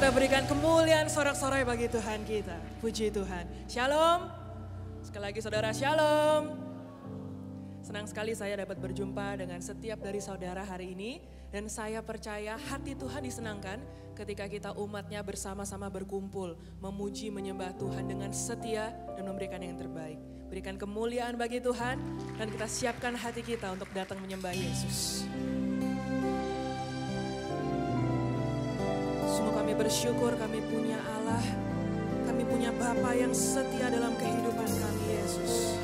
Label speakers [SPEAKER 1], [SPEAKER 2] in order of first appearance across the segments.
[SPEAKER 1] kita berikan kemuliaan sorak-sorai bagi Tuhan kita. Puji Tuhan. Shalom. Sekali lagi saudara, shalom. Senang sekali saya dapat berjumpa dengan setiap dari saudara hari ini. Dan saya percaya hati Tuhan disenangkan ketika kita umatnya bersama-sama berkumpul. Memuji, menyembah Tuhan dengan setia dan memberikan yang terbaik. Berikan kemuliaan bagi Tuhan dan kita siapkan hati kita untuk datang menyembah Yesus. Sungguh kami bersyukur kami punya Allah, kami punya Bapa yang setia dalam kehidupan kami, Yesus.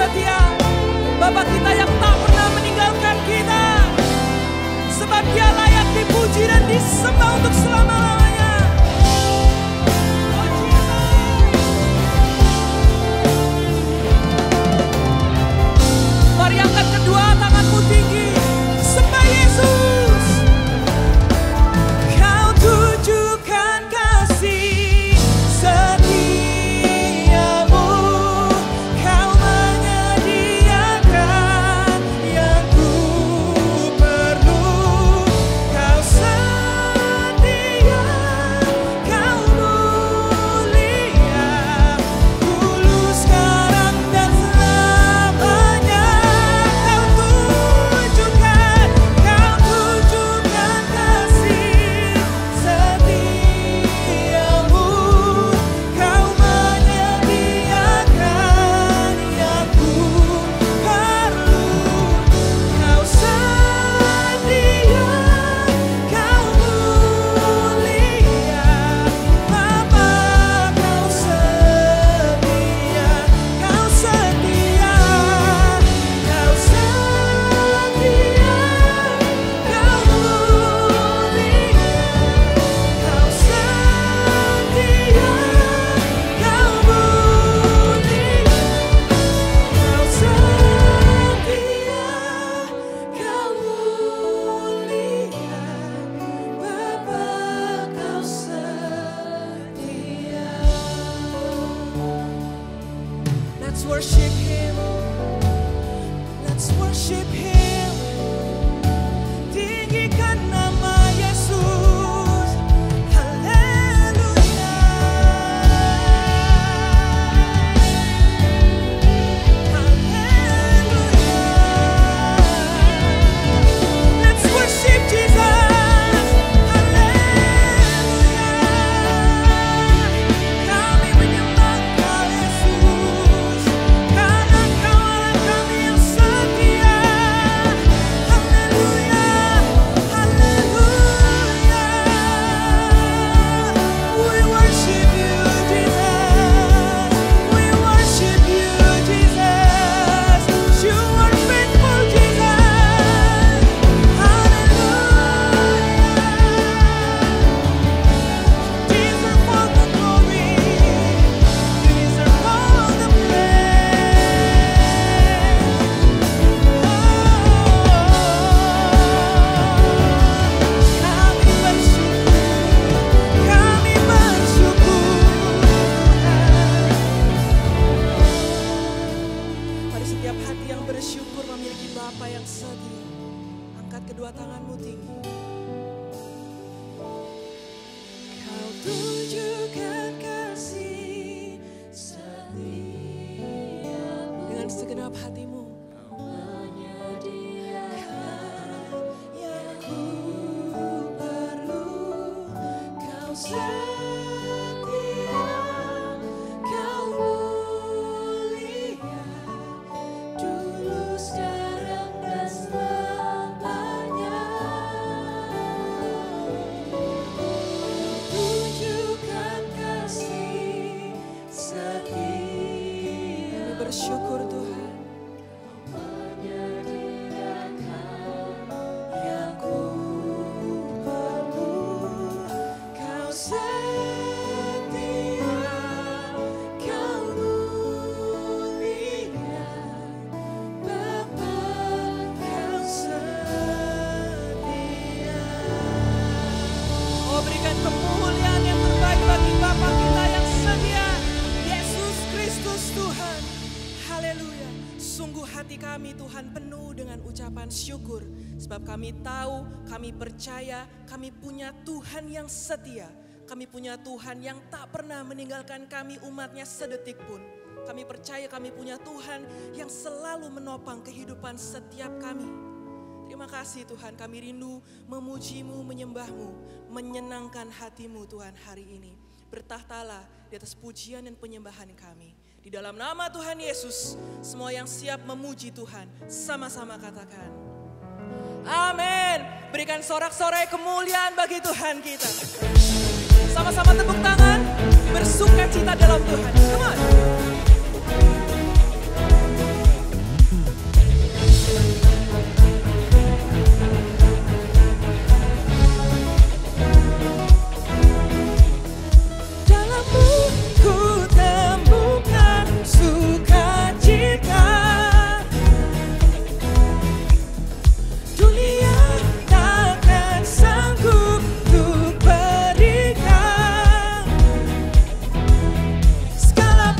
[SPEAKER 2] Setia
[SPEAKER 1] worship Him. Let's worship Him. Tinggikan nama Yesus. Haleluya. Haleluya. Let's worship Jesus. Haleluya. Kami menyembah Kau Yesus, karena Kaulah kami yang setia. Haleluya, haleluya. We worship You, Jesus. We worship You, Jesus. You are faithful, Jesus. Haleluya. Deserve all the glory. Deserve all the kami bersyukur. Pada setiap hati yang bersyukur memiliki Bapa yang setia, angkat kedua tanganmu tinggi. Kau tunjukkan kasih setiamu dengan segenap hatimu. Yang ku perlu, Kau setia, Kau mulia, dulu, sekarang, dan selamanya. Tunjukkan kasih setia. Kami bersyukur Tuhan. Yang ku perlu, Kau setia, Kau mulia, Bapa, Kau setia. Oh, berikan kemuliaan yang terbaik bagi Bapa kita yang setia, Yesus Kristus Tuhan. Haleluya. Sungguh hati kami Tuhan penuh dengan ucapan syukur. Sebab kami tahu, kami percaya, kami punya Tuhan yang setia. Kami punya Tuhan yang tak pernah meninggalkan kami umatnya sedetik pun. Kami percaya kami punya Tuhan yang selalu menopang kehidupan setiap kami. Terima kasih Tuhan, kami rindu memuji-Mu, menyembah-Mu, menyenangkan hati-Mu Tuhan hari ini. Bertahtalah di atas pujian dan penyembahan kami. Di dalam nama Tuhan Yesus, semua yang siap memuji Tuhan, sama-sama katakan, amin. Berikan sorak-sorai kemuliaan bagi Tuhan kita. Sama-sama tepuk tangan, bersuka cita dalam Tuhan. Come on. Dalam-Mu ku temukan sukacita. Dunia takkan sanggup untuk berikan segala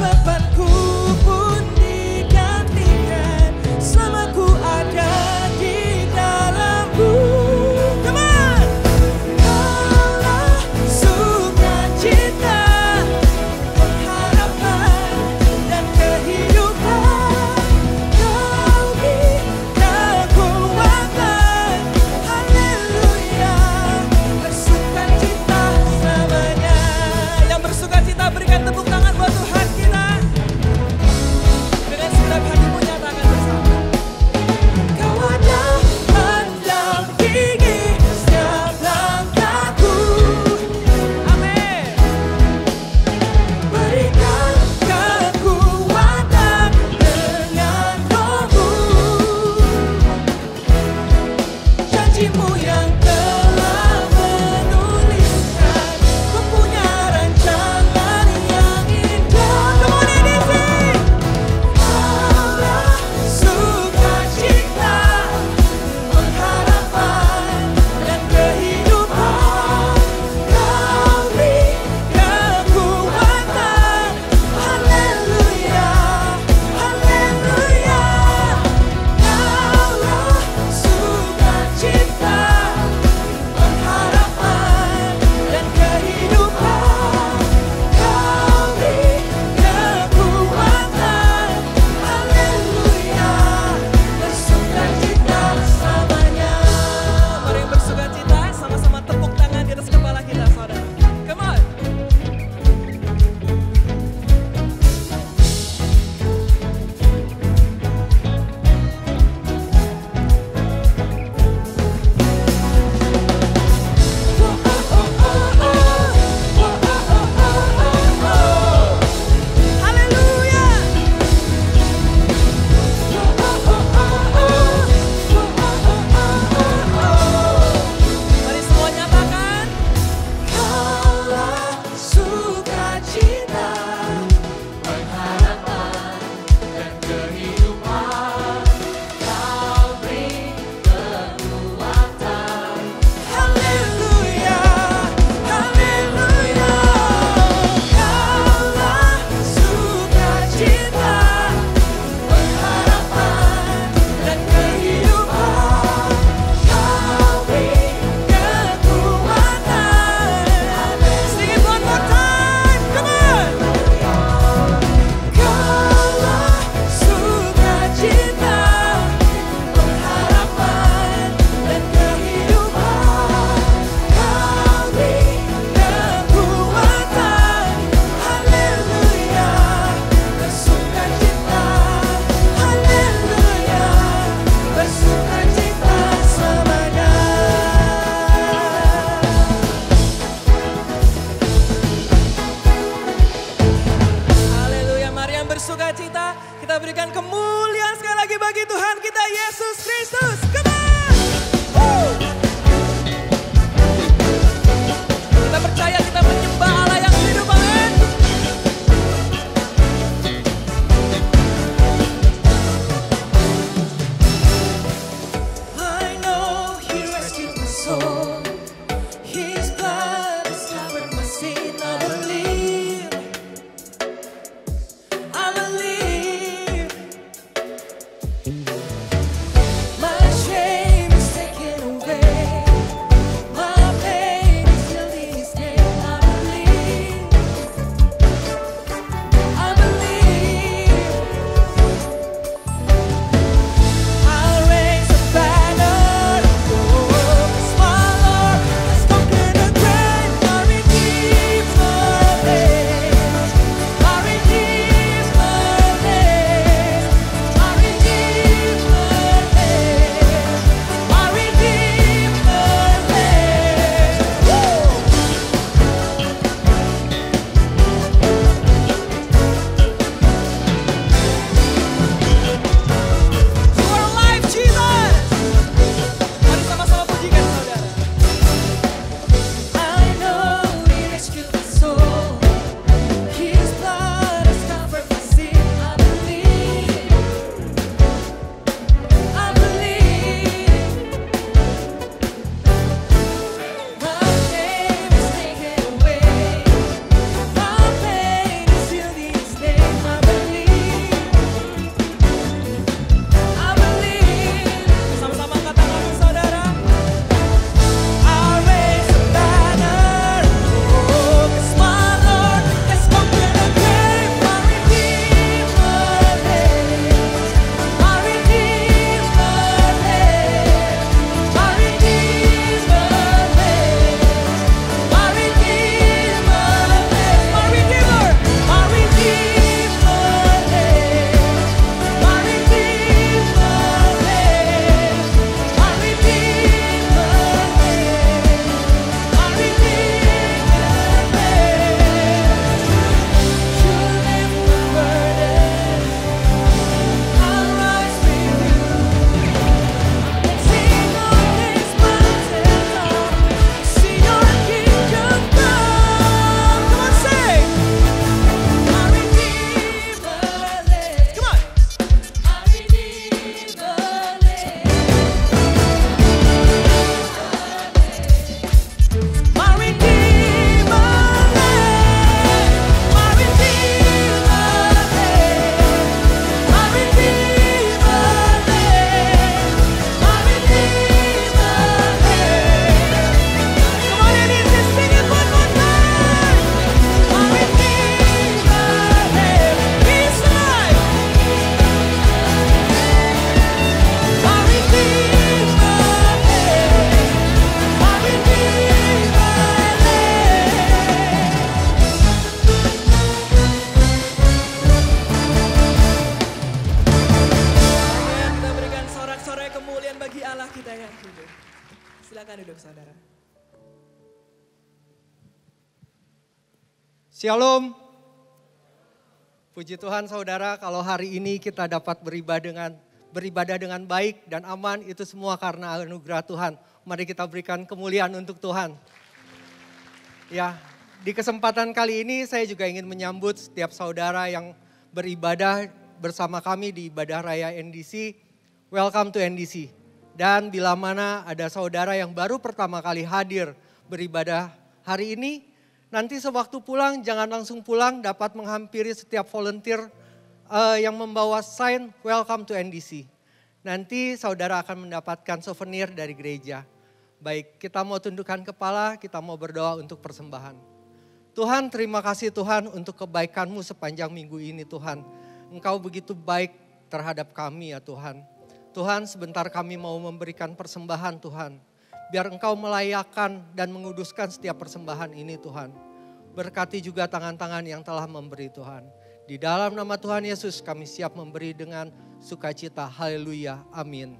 [SPEAKER 1] sukacita. Kita berikan kemuliaan sekali lagi bagi Tuhan kita Yesus Kristus. Come on! Woo! Kita percaya kita menyembah Allah yang hidup, amin. I know He rescued my soul. His blood has covered my sin. I believe. I believe. My shame is taken away. My pain is healed in His name. I believe. I believe. I'll raise a banner. Oh, 'cause my Lord has conquered the grave. My Redeemer lives. My Redeemer lives. My Redeemer lives. My Redeemer lives. Woo! You are alive, Jesus. Mari sama-sama pujikan saudara. I know He rescued my soul. His blood has covered my sin. I believe. I believe. My shame is taken away. My pain is healed in His name. I believe. I believe. Sama-sama angkat tanganmu saudara. I'll raise a banner. Oh, 'cause my Lord has conquered the grave. My Redeemer lives. My Redeemer lives. My Redeemer lives. My Redeemer lives. My Redeemer. My Redeemer lives. My Redeemer lives. My Redeemer lives. My Redeemer lives. You lift my burden. I'll rise with you. Sing on this mountain top. See your kingdom come. Come on, sing. My Redeemer lives. Come on. My Redeemer lives. My Redeemer lives. My Redeemer lives. My Redeemer lives. My Redeemer lives. Come on and just sing it one more time. My Redeemer lives. He's alive. My Redeemer lives. My Redeemer lives. Kita berikan sorak-sorai kemuliaan bagi Allah kita yang hidup. Silakan duduk saudara.
[SPEAKER 2] Shalom. Puji Tuhan saudara, kalau hari ini kita dapat beribadah dengan baik dan aman, itu semua karena anugerah Tuhan. Mari kita berikan kemuliaan untuk Tuhan. Ya, di kesempatan kali ini saya juga ingin menyambut setiap saudara yang beribadah bersama kami di Ibadah Raya NDC. Welcome to NDC. Dan bila mana ada saudara yang baru pertama kali hadir beribadah hari ini, nanti sewaktu pulang jangan langsung pulang, dapat menghampiri setiap volunteer yang membawa sign Welcome to NDC. Nanti saudara akan mendapatkan souvenir dari gereja. Baik, kita mau tundukkan kepala, kita mau berdoa untuk persembahan. Tuhan, terima kasih Tuhan untuk kebaikan-Mu sepanjang minggu ini Tuhan. Engkau begitu baik terhadap kami ya Tuhan. Tuhan, sebentar kami mau memberikan persembahan Tuhan. Biar Engkau melayakkan dan menguduskan setiap persembahan ini Tuhan. Berkati juga tangan-tangan yang telah memberi Tuhan. Di dalam nama Tuhan Yesus kami siap memberi dengan sukacita. Haleluya. Amin.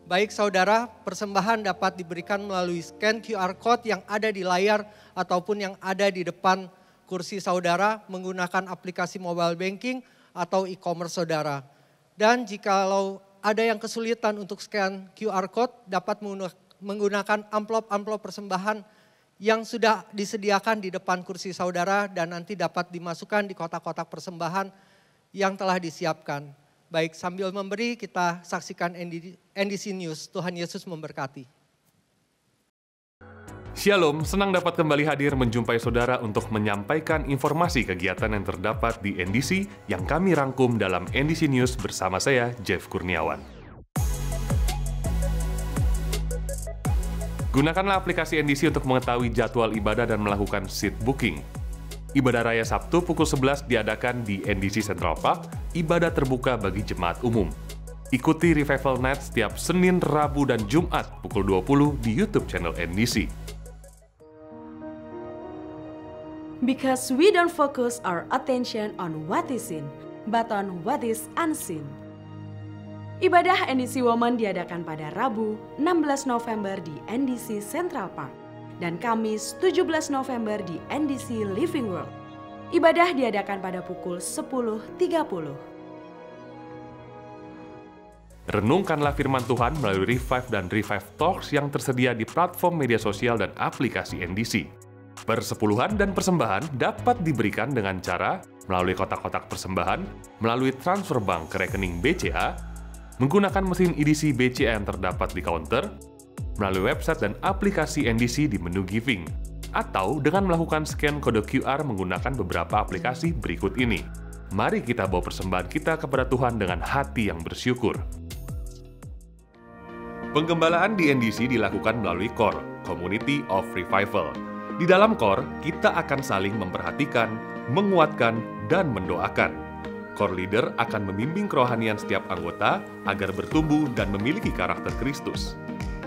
[SPEAKER 2] Baik saudara, persembahan dapat diberikan melalui scan QR Code yang ada di layar ataupun yang ada di depan kursi saudara menggunakan aplikasi mobile banking atau e-commerce saudara. Dan jikalau ada yang kesulitan untuk scan QR code, dapat menggunakan amplop-amplop persembahan yang sudah disediakan di depan kursi saudara dan nanti dapat dimasukkan di kotak-kotak persembahan yang telah disiapkan. Baik, sambil memberi kita saksikan NDC News. Tuhan Yesus memberkati.
[SPEAKER 3] Shalom, senang dapat kembali hadir menjumpai saudara untuk menyampaikan informasi kegiatan yang terdapat di NDC yang kami rangkum dalam NDC News bersama saya, Jeff Kurniawan. Gunakanlah aplikasi NDC untuk mengetahui jadwal ibadah dan melakukan seat booking. Ibadah Raya Sabtu pukul 11 diadakan di NDC Central Park, ibadah terbuka bagi jemaat umum. Ikuti Revival Night setiap Senin, Rabu, dan Jumat pukul 20 di YouTube channel NDC.
[SPEAKER 4] Because we don't focus our attention on what is seen, but on what is unseen. Ibadah NDC Women diadakan pada Rabu 16 November di NDC Central Park dan Kamis 17 November di NDC Living World. Ibadah diadakan pada pukul 10.30.
[SPEAKER 3] Renungkanlah firman Tuhan melalui Revive dan Revive Talks yang tersedia di platform media sosial dan aplikasi NDC. Persepuluhan dan persembahan dapat diberikan dengan cara melalui kotak-kotak persembahan, melalui transfer bank ke rekening BCA, menggunakan mesin edisi BCA yang terdapat di counter, melalui website dan aplikasi NDC di menu giving, atau dengan melakukan scan kode QR menggunakan beberapa aplikasi berikut ini. Mari kita bawa persembahan kita kepada Tuhan dengan hati yang bersyukur. Penggembalaan di NDC dilakukan melalui CORE, Community of Revival. Di dalam CORE, kita akan saling memperhatikan, menguatkan, dan mendoakan. CORE leader akan membimbing kerohanian setiap anggota agar bertumbuh dan memiliki karakter Kristus.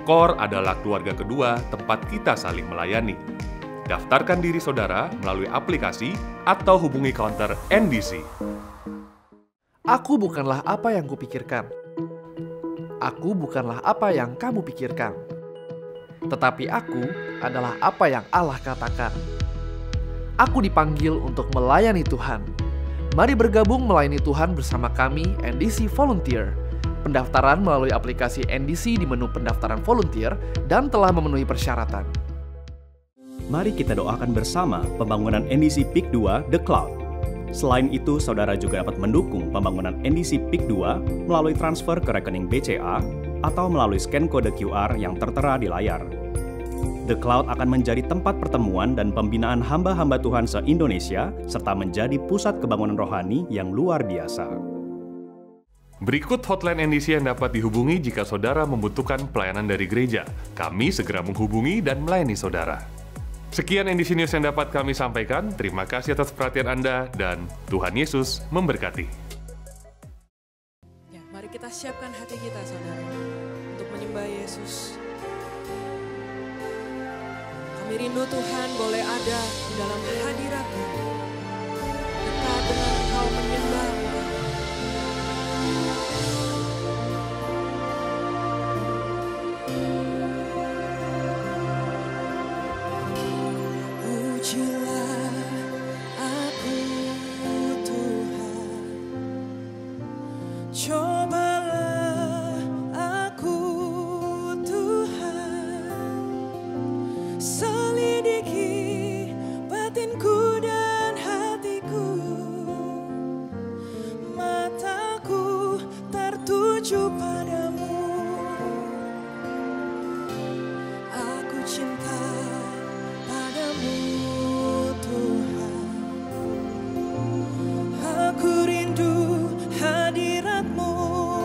[SPEAKER 3] CORE adalah keluarga kedua tempat kita saling melayani. Daftarkan diri saudara melalui aplikasi atau hubungi counter NDC.
[SPEAKER 5] Aku bukanlah apa yang kupikirkan. Aku bukanlah apa yang kamu pikirkan. Tetapi aku adalah apa yang Allah katakan. Aku dipanggil untuk melayani Tuhan. Mari bergabung melayani Tuhan bersama kami NDC Volunteer. Pendaftaran melalui aplikasi NDC di menu pendaftaran volunteer dan telah memenuhi persyaratan.
[SPEAKER 6] Mari kita doakan bersama pembangunan NDC PIK 2 The Cloud. Selain itu, saudara juga dapat mendukung pembangunan NDC PIK 2 melalui transfer ke rekening BCA atau melalui scan kode QR yang tertera di layar. The Cloud akan menjadi tempat pertemuan dan pembinaan hamba-hamba Tuhan se-Indonesia, serta menjadi pusat kebangunan rohani yang luar biasa.
[SPEAKER 3] Berikut hotline NDC yang dapat dihubungi jika saudara membutuhkan pelayanan dari gereja. Kami segera menghubungi dan melayani saudara. Sekian NDC News yang dapat kami sampaikan. Terima kasih atas perhatian Anda dan Tuhan Yesus memberkati.
[SPEAKER 1] Ya, mari kita siapkan hati kita, saudara, untuk menyembah Yesus. Kami rindu Tuhan boleh ada di dalam hadirat-Mu. Dekat dengan Engkau menyembah. Ujilah aku Tuhan, cobalah aku Tuhan, selidiki batinku dan hatiku, mataku tertuju padamu, aku cinta padamu Tuhan, aku rindu hadirat-Mu.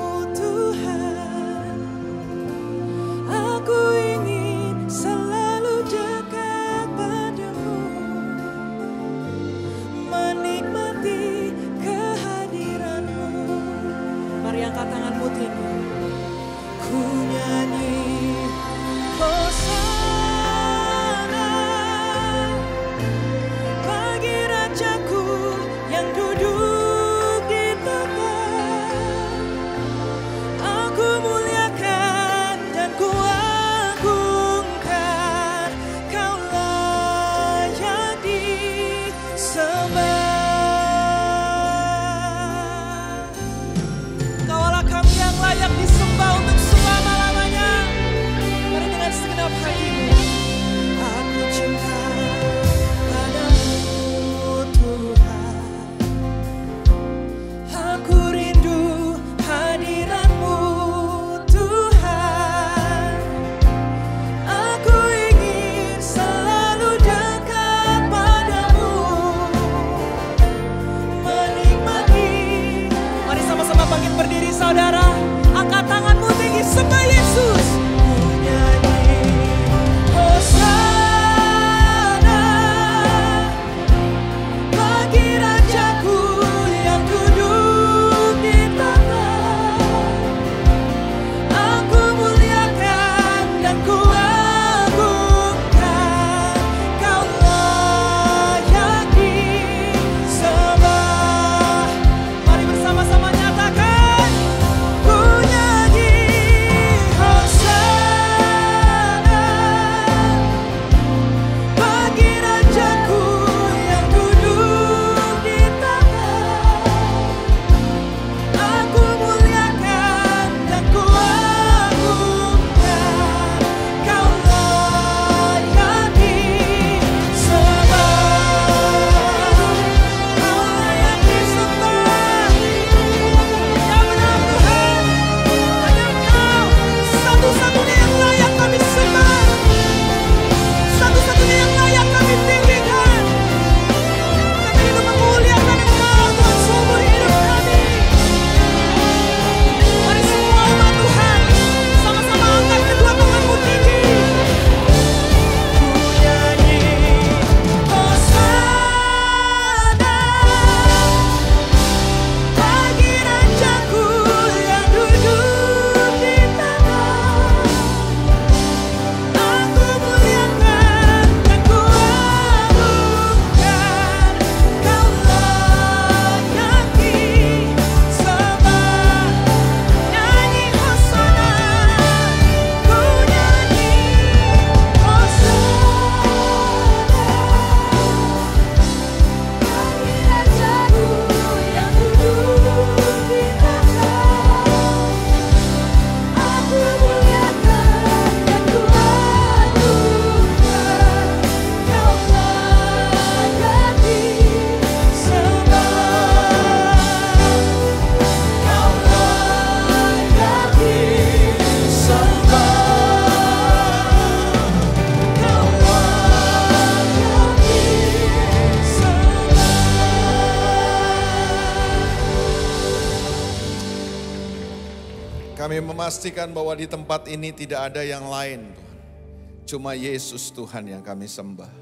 [SPEAKER 7] Kami memastikan bahwa di tempat ini tidak ada yang lain, Tuhan. Cuma Yesus Tuhan yang kami sembah.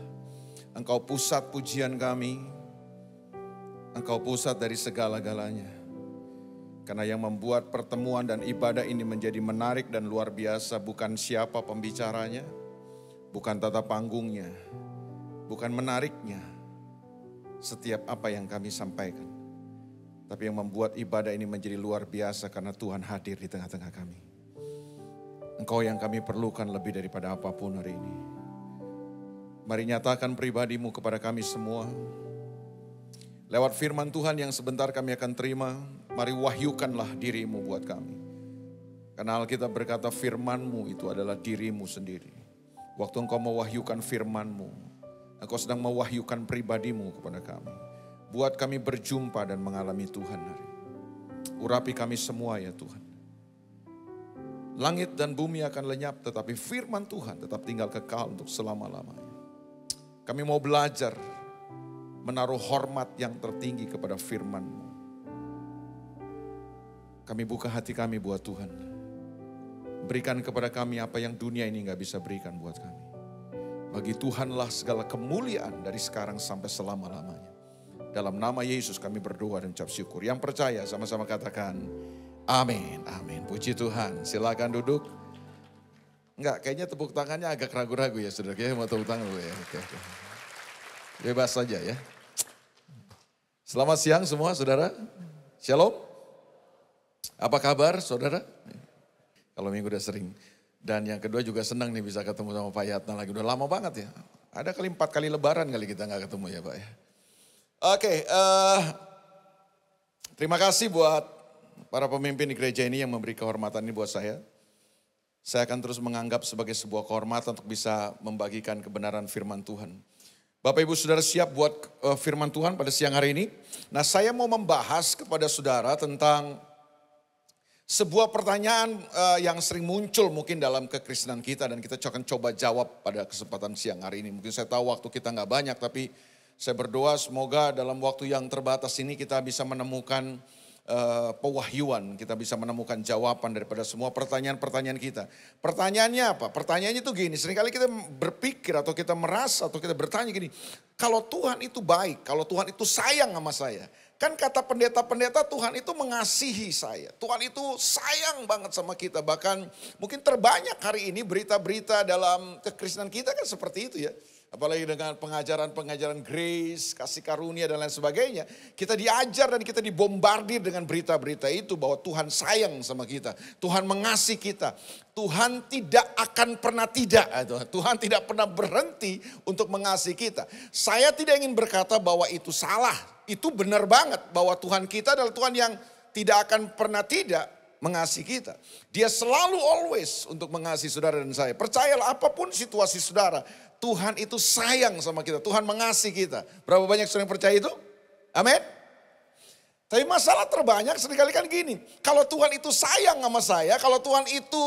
[SPEAKER 7] Engkau pusat pujian kami. Engkau pusat dari segala-galanya. Karena yang membuat pertemuan dan ibadah ini menjadi menarik dan luar biasa bukan siapa pembicaranya, bukan tata panggungnya, bukan menariknya setiap apa yang kami sampaikan. Tapi yang membuat ibadah ini menjadi luar biasa karena Tuhan hadir di tengah-tengah kami. Engkau yang kami perlukan lebih daripada apapun hari ini. Mari nyatakan pribadimu kepada kami semua. Lewat firman Tuhan yang sebentar kami akan terima, mari wahyukanlah dirimu buat kami. Karena Alkitab berkata firmanmu itu adalah dirimu sendiri. Waktu engkau mewahyukan firmanmu, engkau sedang mewahyukan pribadimu kepada kami. Buat kami berjumpa dan mengalami Tuhan hari. Urapi kami semua ya Tuhan. Langit dan bumi akan lenyap tetapi firman Tuhan tetap tinggal kekal untuk selama-lamanya. Kami mau belajar menaruh hormat yang tertinggi kepada firman-Mu. Kami buka hati kami buat Tuhan. Berikan kepada kami apa yang dunia ini gak bisa berikan buat kami. Bagi Tuhanlah segala kemuliaan dari sekarang sampai selama-lamanya. Dalam nama Yesus kami berdoa dan ucap syukur. Yang percaya sama-sama katakan amin, amin. Puji Tuhan. Silakan duduk. Enggak, kayaknya tepuk tangannya agak ragu-ragu ya saudara. Kayaknya mau tepuk tangan dulu ya. Oke. Bebas saja ya. Selamat siang semua saudara. Shalom. Apa kabar saudara? Kalau minggu udah sering. Dan yang kedua juga senang nih bisa ketemu sama Pak Yatna lagi. Udah lama banget ya. Ada kali 4 kali lebaran kali kita gak ketemu ya Pak ya. Oke, terima kasih buat para pemimpin di gereja ini yang memberi kehormatan ini buat saya. Saya akan terus menganggap sebagai sebuah kehormatan untuk bisa membagikan kebenaran firman Tuhan. Bapak Ibu Saudara siap buat firman Tuhan pada siang hari ini? Nah saya mau membahas kepada saudara tentang sebuah pertanyaan yang sering muncul mungkin dalam kekristenan kita. Dan kita akan coba jawab pada kesempatan siang hari ini. Mungkin saya tahu waktu kita gak banyak tapi saya berdoa semoga dalam waktu yang terbatas ini kita bisa menemukan pewahyuan, kita bisa menemukan jawaban daripada semua pertanyaan-pertanyaan kita. Pertanyaannya apa? Pertanyaannya itu gini, seringkali kita berpikir atau kita merasa atau kita bertanya gini, kalau Tuhan itu baik, kalau Tuhan itu sayang sama saya. Kan kata pendeta-pendeta Tuhan itu mengasihi saya. Tuhan itu sayang banget sama kita. Bahkan mungkin terbanyak hari ini berita-berita dalam kekristenan kita kan seperti itu ya. Apalagi dengan pengajaran-pengajaran grace, kasih karunia dan lain sebagainya. Kita diajar dan kita dibombardir dengan berita-berita itu bahwa Tuhan sayang sama kita. Tuhan mengasihi kita. Tuhan tidak akan pernah tidak. Tuhan tidak pernah berhenti untuk mengasihi kita. Saya tidak ingin berkata bahwa itu salah. Itu benar banget bahwa Tuhan kita adalah Tuhan yang tidak akan pernah tidak mengasihi kita. Dia selalu always untuk mengasihi saudara dan saya. Percayalah apapun situasi saudara. Tuhan itu sayang sama kita. Tuhan mengasihi kita. Berapa banyak saudara yang percaya itu? Amin. Tapi masalah terbanyak seringkali kan gini. Kalau Tuhan itu sayang sama saya. Kalau Tuhan itu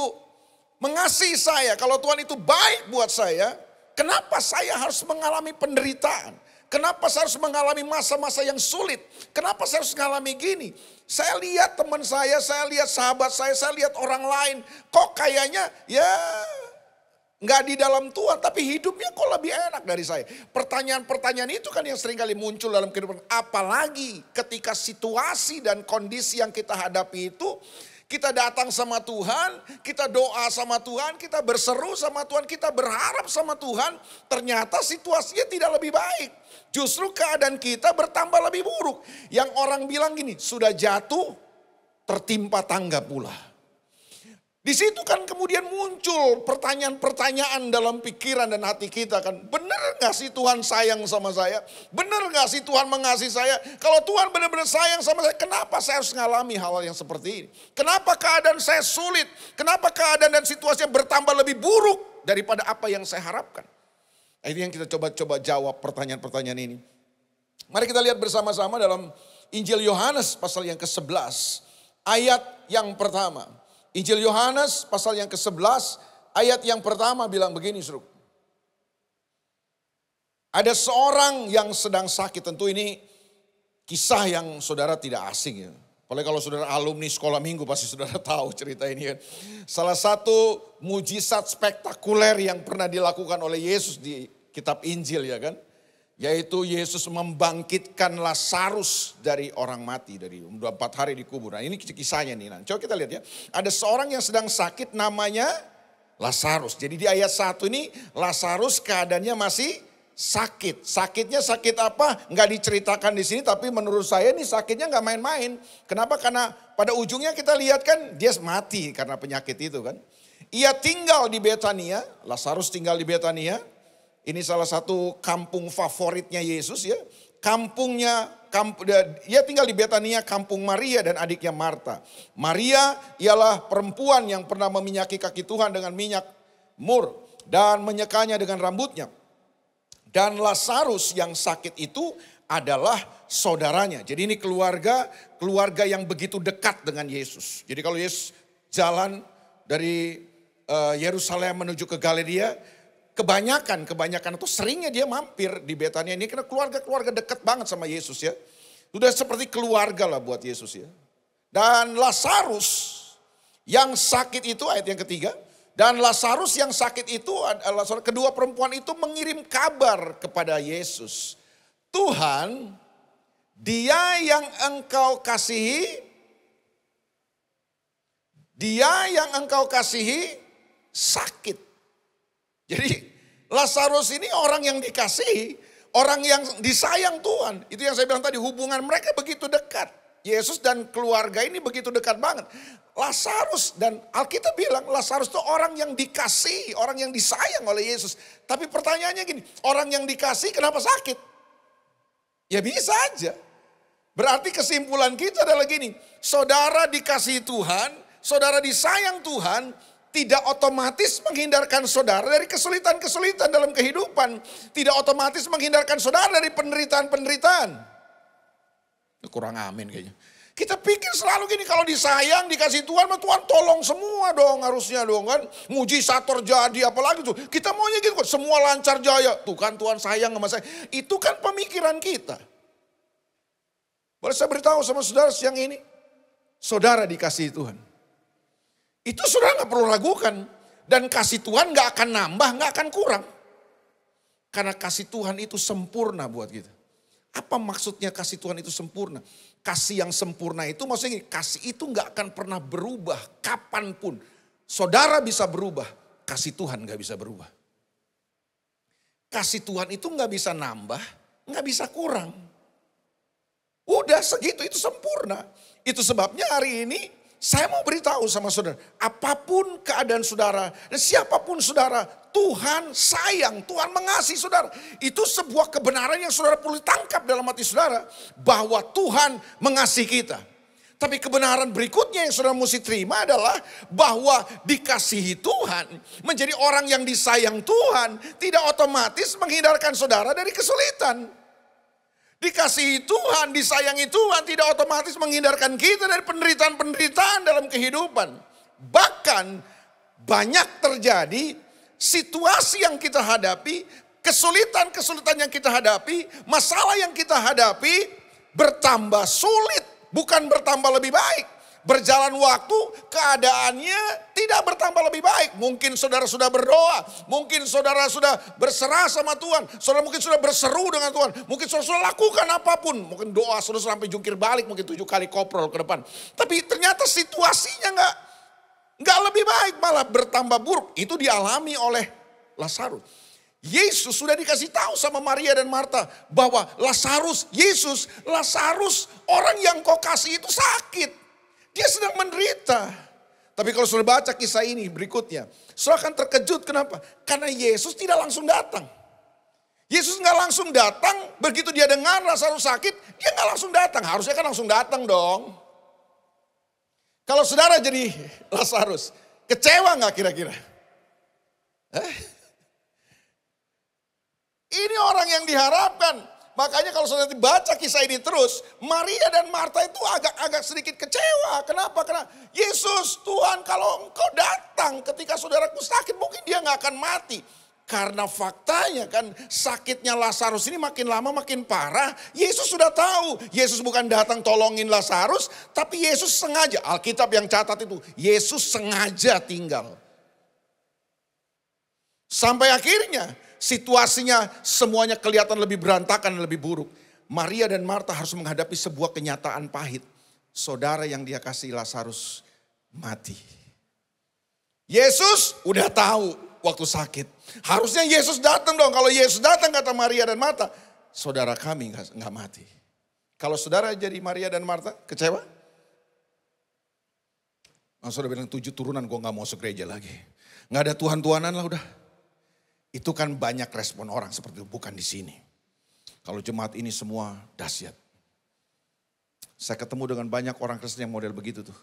[SPEAKER 7] mengasihi saya. Kalau Tuhan itu baik buat saya. Kenapa saya harus mengalami penderitaan? Kenapa saya harus mengalami masa-masa yang sulit? Kenapa saya harus mengalami gini? Saya lihat teman saya lihat sahabat saya lihat orang lain. Kok kayaknya ya nggak di dalam Tuhan, tapi hidupnya kok lebih enak dari saya. Pertanyaan-pertanyaan itu kan yang sering kali muncul dalam kehidupan. Apalagi ketika situasi dan kondisi yang kita hadapi itu, kita datang sama Tuhan, kita doa sama Tuhan, kita berseru sama Tuhan, kita berharap sama Tuhan. Ternyata situasinya tidak lebih baik. Justru keadaan kita bertambah lebih buruk. Yang orang bilang gini, sudah jatuh, tertimpa tangga pula. Di situ kan kemudian muncul pertanyaan-pertanyaan dalam pikiran dan hati kita kan. Benar gak sih Tuhan sayang sama saya? Benar gak sih Tuhan mengasihi saya? Kalau Tuhan benar-benar sayang sama saya, kenapa saya harus mengalami hal yang seperti ini? Kenapa keadaan saya sulit? Kenapa keadaan dan situasinya bertambah lebih buruk daripada apa yang saya harapkan? Ini yang kita coba jawab pertanyaan-pertanyaan ini. Mari kita lihat bersama-sama dalam Injil Yohanes pasal yang ke-11. Ayat yang pertama. Injil Yohanes pasal yang ke-11 ayat yang pertama bilang begini saudara. Ada seorang yang sedang sakit, tentu ini kisah yang saudara tidak asing ya. Apalagi kalau saudara alumni sekolah minggu pasti saudara tahu cerita ini kan. Salah satu mujizat spektakuler yang pernah dilakukan oleh Yesus di kitab Injil ya kan. Yaitu Yesus membangkitkan Lazarus dari orang mati. Dari 4 hari di kubur. Nah ini kisahnya nih. Nah, coba kita lihat ya. Ada seorang yang sedang sakit namanya Lazarus. Jadi di ayat 1 ini Lazarus keadaannya masih sakit. Sakitnya sakit apa? Nggak diceritakan di sini, tapi menurut saya nih sakitnya nggak main-main. Kenapa? Karena pada ujungnya kita lihat kan dia mati karena penyakit itu kan. Ia tinggal di Betania, Lazarus tinggal di Betania. Ini salah satu kampung favoritnya Yesus ya. Ia tinggal di Betania, kampung Maria dan adiknya Marta. Maria ialah perempuan yang pernah meminyaki kaki Tuhan dengan minyak mur dan menyekanya dengan rambutnya. Dan Lazarus yang sakit itu adalah saudaranya. Jadi ini keluarga yang begitu dekat dengan Yesus. Jadi kalau Yesus jalan dari Yerusalem menuju ke Galilea, kebanyakan atau seringnya dia mampir di Betania ini karena keluarga dekat banget sama Yesus ya. Sudah seperti keluarga lah buat Yesus ya. Dan Lazarus yang sakit itu ayat yang ketiga. Dan Lazarus yang sakit itu adalah kedua perempuan itu mengirim kabar kepada Yesus. Tuhan, dia yang engkau kasihi sakit. Jadi Lazarus ini orang yang dikasihi, orang yang disayang Tuhan. Itu yang saya bilang tadi, hubungan mereka begitu dekat. Yesus dan keluarga ini begitu dekat banget. Lazarus, dan Alkitab bilang Lazarus itu orang yang dikasihi, orang yang disayang oleh Yesus. Tapi pertanyaannya gini, orang yang dikasihi kenapa sakit? Ya bisa aja. Berarti kesimpulan kita adalah gini, saudara dikasihi Tuhan, saudara disayang Tuhan, tidak otomatis menghindarkan saudara dari kesulitan-kesulitan dalam kehidupan. Tidak otomatis menghindarkan saudara dari penderitaan-penderitaan. Kurang amin kayaknya. Kita pikir selalu gini, kalau disayang, dikasih Tuhan, Tuhan tolong semua dong harusnya dong kan. Mujizat terjadi, apalagi tuh. Kita maunya gitu kan, semua lancar jaya. Tuh kan Tuhan sayang sama saya. Itu kan pemikiran kita. Boleh saya beritahu sama saudara siang ini. Saudara dikasih Tuhan. Itu saudara gak perlu ragukan. Dan kasih Tuhan gak akan nambah, gak akan kurang. Karena kasih Tuhan itu sempurna buat kita. Apa maksudnya kasih Tuhan itu sempurna? Kasih yang sempurna itu maksudnya gini, kasih itu gak akan pernah berubah kapanpun. Saudara bisa berubah, kasih Tuhan gak bisa berubah. Kasih Tuhan itu gak bisa nambah, gak bisa kurang. Udah segitu, itu sempurna. Itu sebabnya hari ini saya mau beritahu sama saudara, apapun keadaan saudara dan siapapun saudara, Tuhan sayang, Tuhan mengasihi saudara. Itu sebuah kebenaran yang saudara perlu tangkap dalam hati saudara, bahwa Tuhan mengasihi kita. Tapi kebenaran berikutnya yang saudara mesti terima adalah bahwa dikasihi Tuhan, menjadi orang yang disayang Tuhan, tidak otomatis menghindarkan saudara dari kesulitan. Dikasihi Tuhan, disayangi Tuhan tidak otomatis menghindarkan kita dari penderitaan-penderitaan dalam kehidupan. Bahkan banyak terjadi situasi yang kita hadapi, kesulitan-kesulitan yang kita hadapi, masalah yang kita hadapi bertambah sulit, bukan bertambah lebih baik. Berjalan waktu, keadaannya tidak bertambah lebih baik. Mungkin saudara sudah berdoa, mungkin saudara sudah berserah sama Tuhan, saudara mungkin sudah berseru dengan Tuhan, mungkin saudara sudah lakukan apapun, mungkin doa saudara sampai jungkir balik, mungkin 7 kali koprol ke depan. Tapi ternyata situasinya nggak lebih baik, malah bertambah buruk. Itu dialami oleh Lazarus. Yesus sudah dikasih tahu sama Maria dan Marta bahwa Lazarus orang yang kau kasih itu sakit. Dia sedang menderita. Tapi kalau sudah baca kisah ini berikutnya, saudara akan terkejut. Kenapa? Karena Yesus tidak langsung datang. Yesus nggak langsung datang, begitu dia dengar Lazarus sakit, dia nggak langsung datang. Harusnya kan langsung datang dong. Kalau saudara jadi Lazarus, kecewa nggak kira-kira? Ini orang yang diharapkan. Makanya kalau saudara baca kisah ini terus, Maria dan Marta itu agak sedikit kecewa. Kenapa? Karena Yesus, Tuhan, kalau engkau datang ketika saudaraku sakit, mungkin dia gak akan mati. Karena faktanya kan sakitnya Lazarus ini makin lama makin parah. Yesus sudah tahu. Yesus bukan datang tolongin Lazarus. Tapi Yesus sengaja. Alkitab yang catat itu. Yesus sengaja tinggal. Sampai akhirnya situasinya semuanya kelihatan lebih berantakan dan lebih buruk. Maria dan Marta harus menghadapi sebuah kenyataan pahit. Saudara yang dia kasih Lazarus mati. Yesus udah tahu waktu sakit. Harusnya Yesus datang dong. Kalau Yesus datang kata Maria dan Marta, saudara kami nggak mati. Kalau saudara jadi Maria dan Marta, kecewa? Saudara bilang 7 turunan gue nggak mau masuk gereja lagi. Nggak ada Tuhan-Tuhanan lah udah. Itu kan banyak respon orang seperti itu, bukan di sini. Kalau jemaat ini semua dahsyat. Saya ketemu dengan banyak orang Kristen yang model begitu tuh.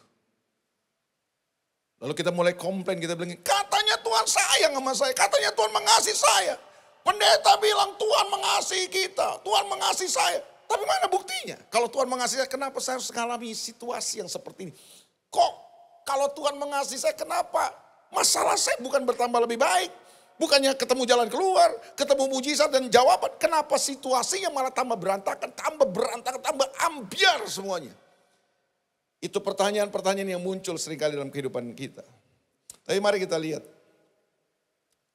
[SPEAKER 7] Lalu kita mulai komplain, kita bilang, katanya Tuhan sayang sama saya, katanya Tuhan mengasihi saya. Pendeta bilang Tuhan mengasihi kita, Tuhan mengasihi saya. Tapi mana buktinya? Kalau Tuhan mengasihi saya, kenapa saya harus mengalami situasi yang seperti ini? Kok kalau Tuhan mengasihi saya, kenapa masalah saya bukan bertambah lebih baik? Bukannya ketemu jalan keluar, ketemu mujizat dan jawaban. Kenapa situasinya malah tambah berantakan, tambah ambiar semuanya? Itu pertanyaan-pertanyaan yang muncul seringkali dalam kehidupan kita. Tapi mari kita lihat.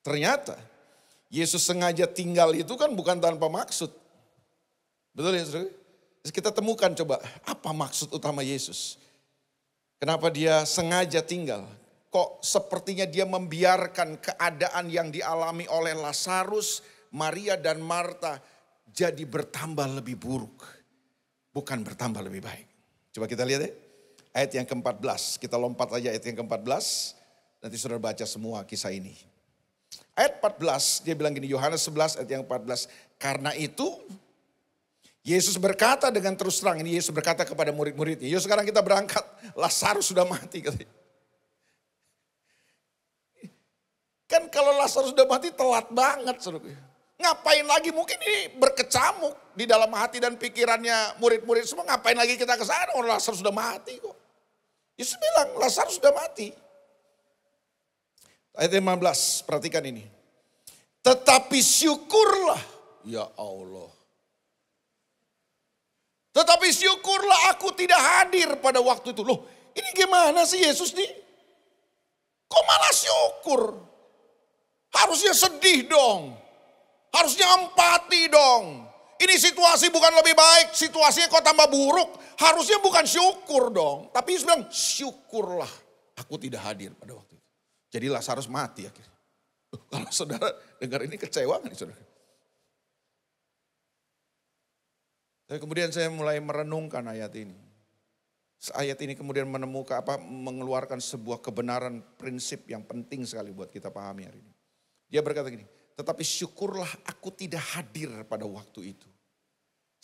[SPEAKER 7] Ternyata Yesus sengaja tinggal itu kan bukan tanpa maksud. Betul ya saudara? Terus kita temukan coba apa maksud utama Yesus. Kenapa dia sengaja tinggal? Kok sepertinya dia membiarkan keadaan yang dialami oleh Lazarus, Maria dan Marta jadi bertambah lebih buruk. Bukan bertambah lebih baik. Coba kita lihat ya. Ayat yang ke-14. Kita lompat aja ayat yang ke-14. Nanti saudara baca semua kisah ini. Ayat 14 dia bilang gini, Yohanes 11 ayat yang 14. Karena itu Yesus berkata dengan terus terang. Ini Yesus berkata kepada murid-muridnya. Yuk sekarang kita berangkat. Lazarus sudah mati katanya. Kan kalau Lazarus sudah mati telat banget. Saudara. Ngapain lagi, mungkin ini berkecamuk di dalam hati dan pikirannya murid-murid semua. Ngapain lagi kita ke sana, orang Lazarus sudah mati kok. Yesus bilang Lazarus sudah mati. Ayat 15, perhatikan ini. Tetapi syukurlah, ya Allah. Tetapi syukurlah aku tidak hadir pada waktu itu. Loh ini gimana sih Yesus nih? Kok malah syukur? Harusnya sedih dong. Harusnya empati dong. Ini situasi bukan lebih baik, situasinya kok tambah buruk. Harusnya bukan syukur dong. Tapi Yesus bilang syukurlah aku tidak hadir pada waktu itu. Jadi Lazarus mati akhirnya. Kalau saudara dengar ini kecewa gak nih saudara? Tapi kemudian saya mulai merenungkan ayat ini. Ayat ini kemudian mengeluarkan sebuah kebenaran prinsip yang penting sekali buat kita pahami hari ini. Dia berkata gini, tetapi syukurlah aku tidak hadir pada waktu itu.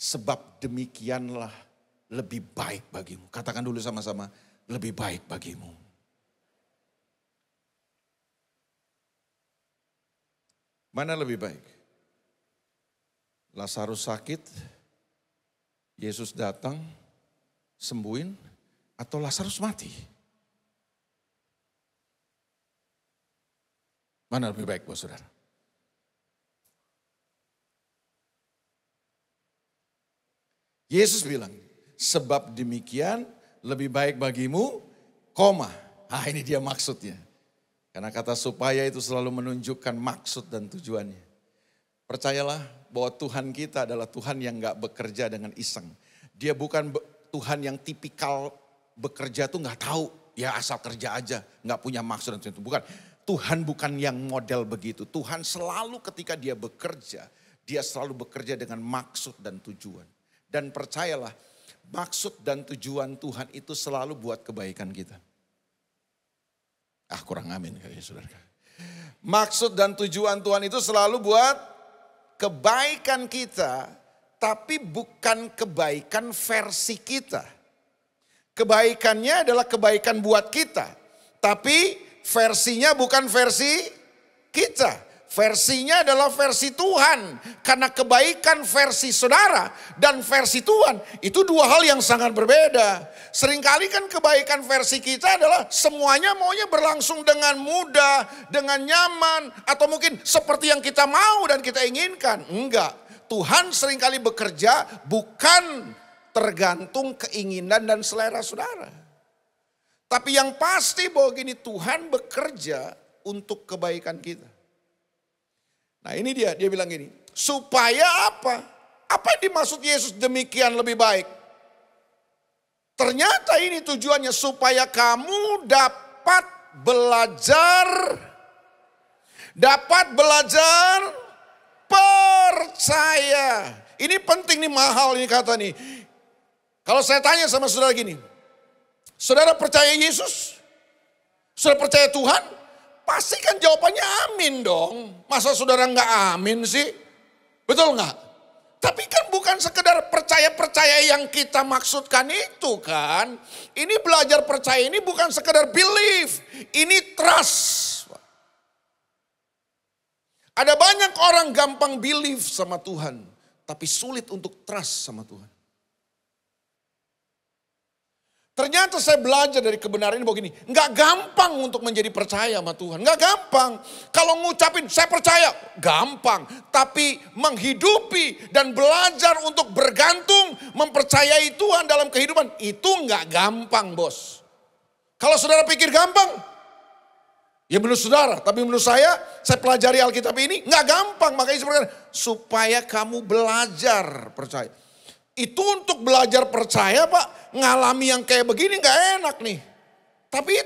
[SPEAKER 7] Sebab demikianlah lebih baik bagimu. Katakan dulu sama-sama, lebih baik bagimu. Mana lebih baik? Lazarus sakit, Yesus datang, sembuhin, atau Lazarus mati? Mana lebih baik buat saudara? Yesus bilang, sebab demikian lebih baik bagimu, koma. Ah ini dia maksudnya. Karena kata supaya itu selalu menunjukkan maksud dan tujuannya. Percayalah bahwa Tuhan kita adalah Tuhan yang gak bekerja dengan iseng. Dia bukan Tuhan yang tipikal bekerja tuh gak tahu. Ya asal kerja aja, gak punya maksud dan tujuan. Bukan. Tuhan bukan yang model begitu. Tuhan selalu ketika dia bekerja, dia selalu bekerja dengan maksud dan tujuan. Dan percayalah, maksud dan tujuan Tuhan itu selalu buat kebaikan kita. Kurang amin kayaknya saudara. Maksud dan tujuan Tuhan itu selalu buat kebaikan kita, tapi bukan kebaikan versi kita. Kebaikannya adalah kebaikan buat kita, tapi versinya bukan versi kita. Versinya adalah versi Tuhan. Karena kebaikan versi saudara dan versi Tuhan itu dua hal yang sangat berbeda. Seringkali kan kebaikan versi kita adalah semuanya maunya berlangsung dengan mudah, dengan nyaman, atau mungkin seperti yang kita mau dan kita inginkan. Enggak, Tuhan seringkali bekerja bukan tergantung keinginan dan selera saudara. Tapi yang pasti bahwa gini, Tuhan bekerja untuk kebaikan kita. Nah ini dia bilang gini, supaya apa? Apa yang dimaksud Yesus demikian lebih baik? Ternyata ini tujuannya supaya kamu dapat belajar percaya. Ini penting nih, mahal ini kata nih. Kalau saya tanya sama saudara gini, saudara percaya Yesus? Saudara percaya Tuhan? Pasti kan jawabannya amin dong. Masa saudara nggak amin sih? Betul nggak? Tapi kan bukan sekedar percaya-percaya yang kita maksudkan itu kan. Ini belajar percaya ini bukan sekedar belief. Ini trust. Ada banyak orang gampang belief sama Tuhan. Tapi sulit untuk trust sama Tuhan. Ternyata saya belajar dari kebenaran ini begini, nggak gampang untuk menjadi percaya sama Tuhan, nggak gampang. Kalau ngucapin saya percaya, gampang. Tapi menghidupi dan belajar untuk bergantung, mempercayai Tuhan dalam kehidupan, itu nggak gampang bos. Kalau saudara pikir gampang, ya menurut saudara. Tapi menurut saya pelajari Alkitab ini nggak gampang. Makanya sebenarnya supaya kamu belajar percaya. Itu untuk belajar percaya Pak, ngalami yang kayak begini gak enak nih. Tapi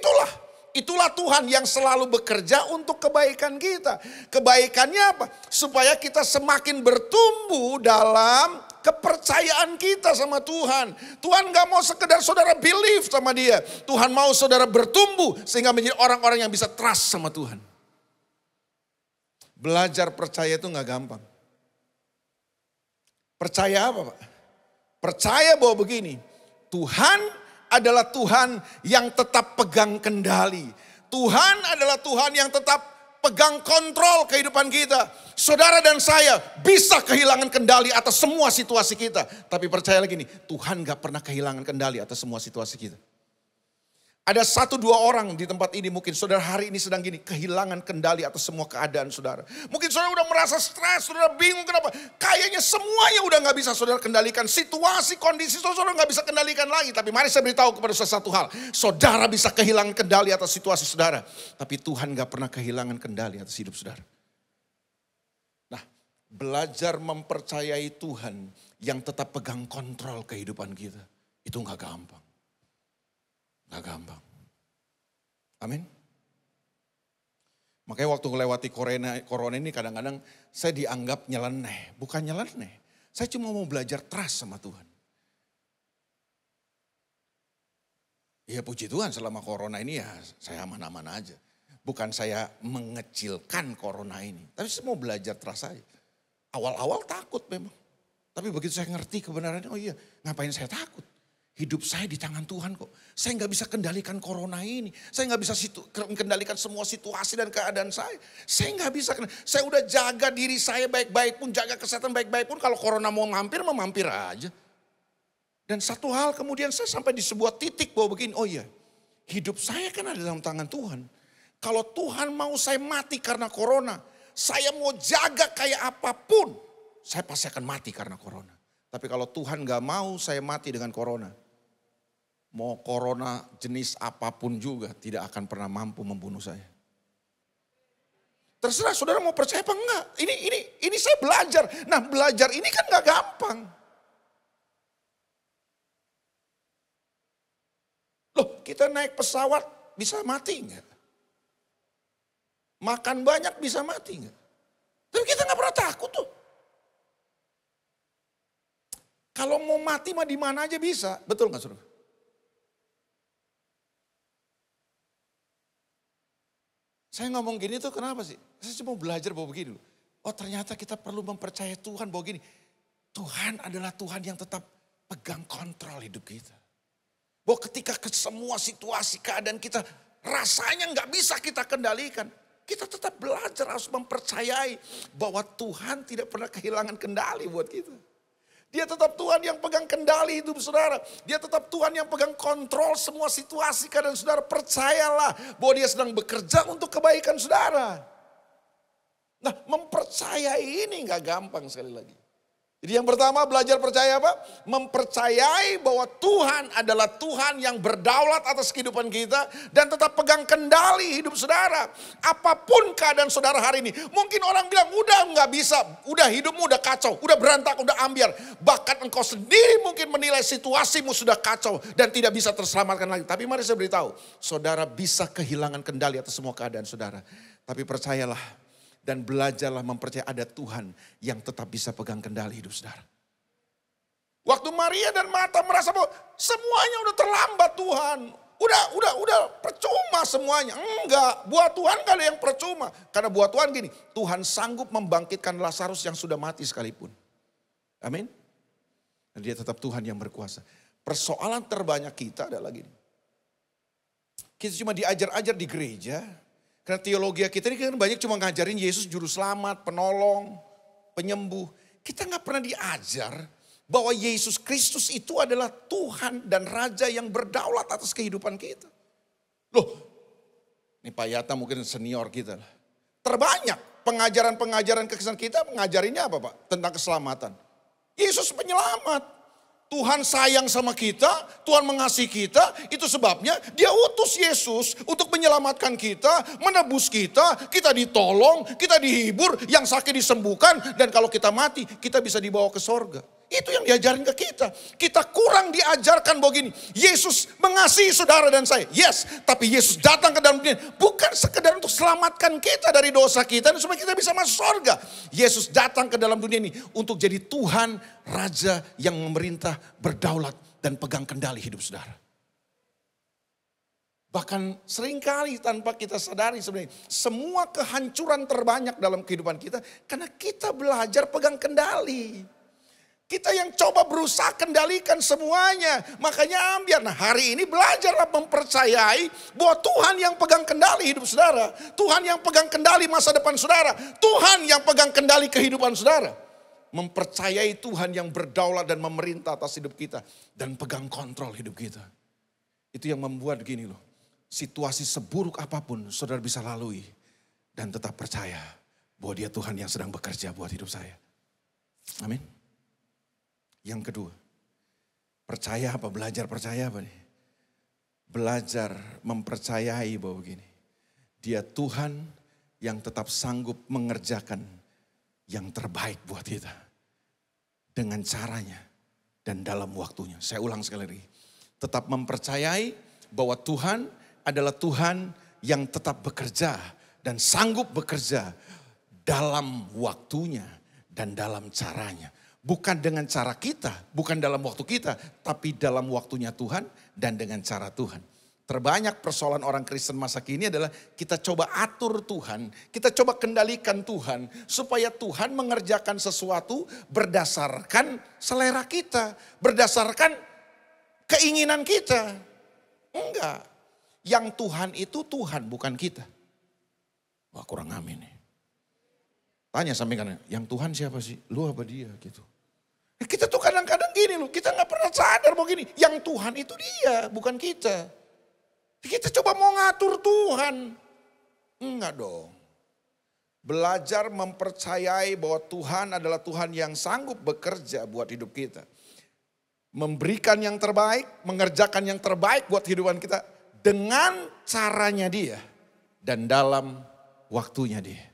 [SPEAKER 7] itulah Tuhan yang selalu bekerja untuk kebaikan kita. Kebaikannya apa? Supaya kita semakin bertumbuh dalam kepercayaan kita sama Tuhan. Tuhan gak mau sekedar saudara believe sama dia. Tuhan mau saudara bertumbuh sehingga menjadi orang-orang yang bisa trust sama Tuhan. Belajar percaya itu gak gampang. Percaya apa Pak? Percaya bahwa begini, Tuhan adalah Tuhan yang tetap pegang kendali. Tuhan adalah Tuhan yang tetap pegang kontrol kehidupan kita. Saudara dan saya bisa kehilangan kendali atas semua situasi kita. Tapi percaya lagi nih, Tuhan gak pernah kehilangan kendali atas semua situasi kita. Ada 1-2 orang di tempat ini mungkin saudara hari ini sedang gini, kehilangan kendali atas semua keadaan saudara. Mungkin saudara udah merasa stres, saudara bingung kenapa. Kayaknya semuanya udah gak bisa saudara kendalikan. Situasi, kondisi saudara gak bisa kendalikan lagi. Tapi mari saya beritahu kepada satu hal. Saudara bisa kehilangan kendali atas situasi saudara. Tapi Tuhan gak pernah kehilangan kendali atas hidup saudara. Nah, belajar mempercayai Tuhan yang tetap pegang kontrol kehidupan kita. Itu gak gampang. Gak gampang. Amin. Makanya waktu melewati corona ini kadang-kadang saya dianggap nyeleneh. Bukan nyeleneh. Saya cuma mau belajar trust sama Tuhan. Ya puji Tuhan selama corona ini ya saya aman-aman aja. Bukan saya mengecilkan corona ini. Tapi saya mau belajar trust aja. Awal-awal takut memang. Tapi begitu saya ngerti kebenarannya, oh iya ngapain saya takut. Hidup saya di tangan Tuhan kok. Saya gak bisa kendalikan corona ini. Saya gak bisa kendalikan semua situasi dan keadaan saya. Saya gak bisa. Saya udah jaga diri saya baik-baik pun. Jaga kesehatan baik-baik pun. Kalau corona mau mampir aja. Dan satu hal kemudian saya sampai di sebuah titik bahwa begini. Oh iya, hidup saya kan ada dalam tangan Tuhan. Kalau Tuhan mau saya mati karena corona. Saya mau jaga kayak apapun. Saya pasti akan mati karena corona. Tapi kalau Tuhan gak mau saya mati dengan corona. Mau corona jenis apapun juga tidak akan pernah mampu membunuh saya. Terserah saudara mau percaya apa enggak. Ini saya belajar. Nah belajar ini kan gak gampang. Loh kita naik pesawat bisa mati enggak? Makan banyak bisa mati enggak? Tapi kita gak pernah takut tuh. Kalau mau mati mah di mana aja bisa. Betul gak saudara? Saya ngomong gini tuh kenapa sih? Saya cuma belajar bahwa begini loh. Oh ternyata kita perlu mempercayai Tuhan bahwa gini. Tuhan adalah Tuhan yang tetap pegang kontrol hidup kita. Bahwa ketika ke semua situasi keadaan kita rasanya gak bisa kita kendalikan. Kita tetap belajar harus mempercayai bahwa Tuhan tidak pernah kehilangan kendali buat kita. Dia tetap Tuhan yang pegang kendali hidup saudara. Dia tetap Tuhan yang pegang kontrol semua situasi keadaan saudara. Percayalah bahwa dia sedang bekerja untuk kebaikan saudara. Nah, mempercayai ini gak gampang sekali lagi. Jadi yang pertama belajar percaya apa? Mempercayai bahwa Tuhan adalah Tuhan yang berdaulat atas kehidupan kita dan tetap pegang kendali hidup saudara. Apapun keadaan saudara hari ini. Mungkin orang bilang udah nggak bisa, udah hidupmu udah kacau, udah berantakan, udah ambiar. Bahkan engkau sendiri mungkin menilai situasimu sudah kacau dan tidak bisa terselamatkan lagi. Tapi mari saya beritahu, saudara bisa kehilangan kendali atas semua keadaan saudara. Tapi percayalah. Dan belajarlah mempercayai ada Tuhan yang tetap bisa pegang kendali hidup saudara. Waktu Maria dan Marta merasa bahwa semuanya udah terlambat Tuhan. Udah percuma semuanya. Enggak, buat Tuhan gak ada yang percuma. Karena buat Tuhan gini, Tuhan sanggup membangkitkan Lazarus yang sudah mati sekalipun. Amin. Dan dia tetap Tuhan yang berkuasa. Persoalan terbanyak kita adalah gini. Kita cuma diajar-ajar di gereja. Karena teologi kita ini kan banyak cuma ngajarin Yesus juru selamat, penolong, penyembuh. Kita gak pernah diajar bahwa Yesus Kristus itu adalah Tuhan dan Raja yang berdaulat atas kehidupan kita. Loh, ini Pak Yata mungkin senior kita lah. Terbanyak pengajaran-pengajaran kekristenan kita mengajarinnya apa Pak? Tentang keselamatan. Yesus penyelamat. Tuhan sayang sama kita, Tuhan mengasihi kita, itu sebabnya dia utus Yesus untuk menyelamatkan kita, menebus kita ditolong, kita dihibur, yang sakit disembuhkan, dan kalau kita mati, kita bisa dibawa ke sorga. Itu yang diajarin ke kita. Kita kurang diajarkan begini, Yesus mengasihi saudara dan saya. Yes, tapi Yesus datang ke dalam dunia bukan sekedar untuk selamatkan kita dari dosa kita dan supaya kita bisa masuk sorga. Yesus datang ke dalam dunia ini untuk jadi Tuhan, Raja yang memerintah, berdaulat dan pegang kendali hidup saudara. Bahkan seringkali tanpa kita sadari sebenarnya semua kehancuran terbanyak dalam kehidupan kita karena kita belajar pegang kendali. Kita yang coba berusaha kendalikan semuanya. Makanya ambiar. Nah hari ini belajarlah mempercayai bahwa Tuhan yang pegang kendali hidup saudara. Tuhan yang pegang kendali masa depan saudara. Tuhan yang pegang kendali kehidupan saudara. Mempercayai Tuhan yang berdaulat dan memerintah atas hidup kita. Dan pegang kontrol hidup kita. Itu yang membuat gini loh. Situasi seburuk apapun saudara bisa lalui. Dan tetap percaya bahwa dia Tuhan yang sedang bekerja buat hidup saya. Amin. Yang kedua, percaya apa? Belajar percaya apa nih? Belajar mempercayai bahwa begini. Dia Tuhan yang tetap sanggup mengerjakan yang terbaik buat kita. Dengan caranya dan dalam waktunya. Saya ulang sekali lagi. Tetap mempercayai bahwa Tuhan adalah Tuhan yang tetap bekerja dan sanggup bekerja dalam waktunya dan dalam caranya. Bukan dengan cara kita, bukan dalam waktu kita, tapi dalam waktunya Tuhan dan dengan cara Tuhan. Terbanyak persoalan orang Kristen masa kini adalah kita coba atur Tuhan, kita coba kendalikan Tuhan supaya Tuhan mengerjakan sesuatu berdasarkan selera kita, berdasarkan keinginan kita. Enggak, yang Tuhan itu Tuhan bukan kita. Wah kurang amin nih. Tanya sampai kan, yang Tuhan siapa sih? Lu apa dia gitu. Kita tuh kadang-kadang gini loh, kita gak pernah sadar begini. Yang Tuhan itu dia, bukan kita. Kita coba mau ngatur Tuhan. Enggak dong. Belajar mempercayai bahwa Tuhan adalah Tuhan yang sanggup bekerja buat hidup kita. Memberikan yang terbaik, mengerjakan yang terbaik buat kehidupan kita. Dengan caranya dia. Dan dalam waktunya dia.